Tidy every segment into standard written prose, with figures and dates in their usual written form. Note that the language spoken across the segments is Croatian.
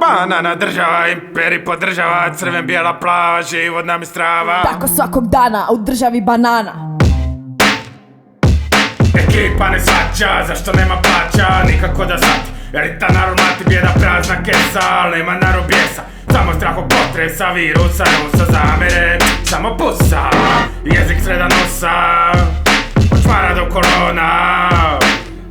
Banana država, imperi podržava, crven, bijela, plava, život nam je strava. Tako svakog dana, a u državi banana. Ekipa ne svaća, zašto nema plaća, nikako da shvati. Elita narod mlati, bijeda prazna kesa, al nema narod bijesa. Samo strah od potresa, virusa, rusa, zamere, samo pusa. Jezik sreda nosa, od čmara do kolona.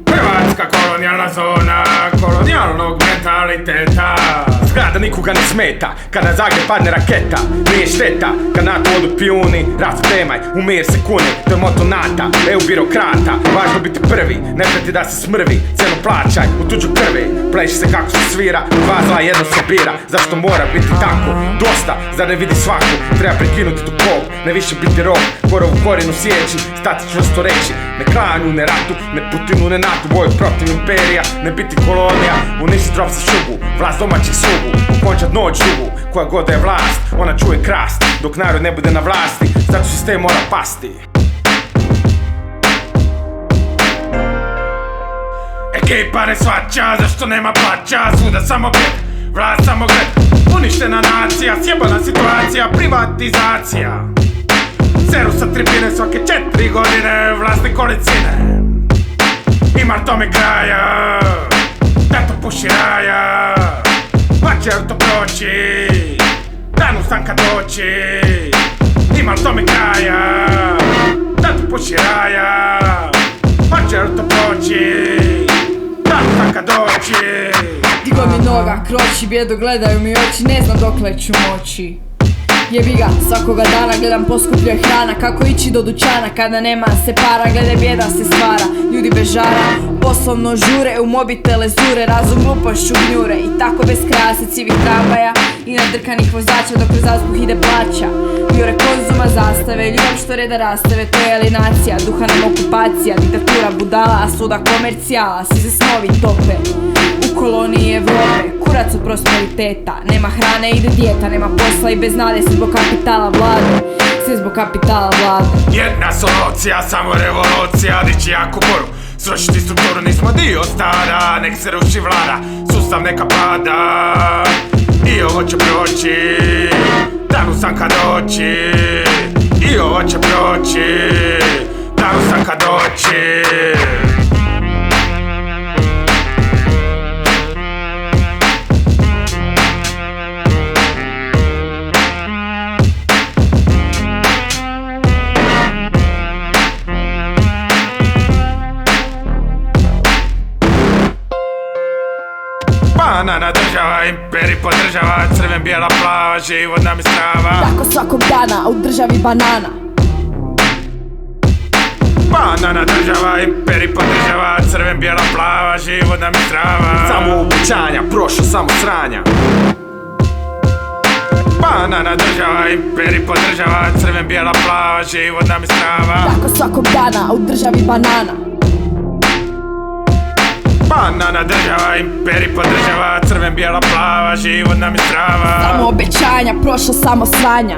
Hrvatska kolonijalna zona, kolonijalnog mentaliteta. Zgrada nikoga ne smeta, kada Zagreb padne raketa. Nije šteta, kad NATO odu pijuni. Rat temaj, u mir se kuni, to je moto NATO, EU birokrata. Važno biti prvi, ne preti da se smrvi. Cijenu plaćaj, u tuđu krvi. Pleši se kako se svira, dva zla jedno se bira. Zašto mora biti tako? Dosta, zar ne vidi svaku? Treba prekinuti tu kop, ne više biti rob. Korovu korinu sjeći, stati čvrsto reći. Ne klanju, ne ratu, ne Putinu, ne NATO. Boju protiv imperija, ne biti kolonija. Uništi drop za šugu, vlast domaćih slugu. Ukončat noć dugu, koja god da je vlast. Ona čuje krast, dok narod ne bude na vlasti. Zato sistem mora pasti. Ekipa ne svaća, zašto nema plaća. Svuda samo bijed, vlast samo gled. Uništena nacija, sjebana situacija, privatizacija. Seru sa tribine svake 4 godine, vlasni kolicine. Ima tome kraja, tato puši raja. Pa će to proći, dan ustanka doći. Ima tome kraja, tato puši raja. Pa će to proći, dan ustanka doći. Digo mi noga, kroči, bijedo gledaju mi oči, ne znam dokle ću moći. Jebi ga, svakoga dana gledam poskupljuje hrana. Kako ići do dućana kada nema se para. Gledaj, bijeda se stvara, ljudi bez žara. Poslovno žure, u mobitele zure. Razum glupošću gnjure i tako bez kraja se civih tramvaja i nadrkanih vozača dok kroz azbuh ide plaća. Jure konzuma zastave, ljubav što reda rastave. To je alienacija, duha nam okupacija. Diktatura budala, a suda komercijala. Svi se snovi tope u koloniji Evrope. Kurac od prosperiteta, nema hrane, ide dijeta. Nema posla i bez nade, sve zbog kapitala vlade. Sve zbog kapitala vlade. Jedna solucija, samo revolucija. Dići jako boru, srušiti strukturu, nismo dio stada. Nek se ruši vlada, sustav neka pada. I ovo će proći, dan ustanka doći. I ovo će proći, dan ustanka doći. Banana država, imperi podržava, crven, bijela, plava, život nam je strava. Tako svakog dana, a u državi banana. Banana država, imperi podržava, crven, bijela, plava, život nam je strava. Samo obećanja, prošlo samo sranja. Banana država, imperi podržava, crven, bijela, plava, život nam je strava. Tako svakog dana, a u državi banana. Banana država, imperi podržava, crven, bijela, plava, život nam je strava. Samo obećanja, prošlo samo sranja.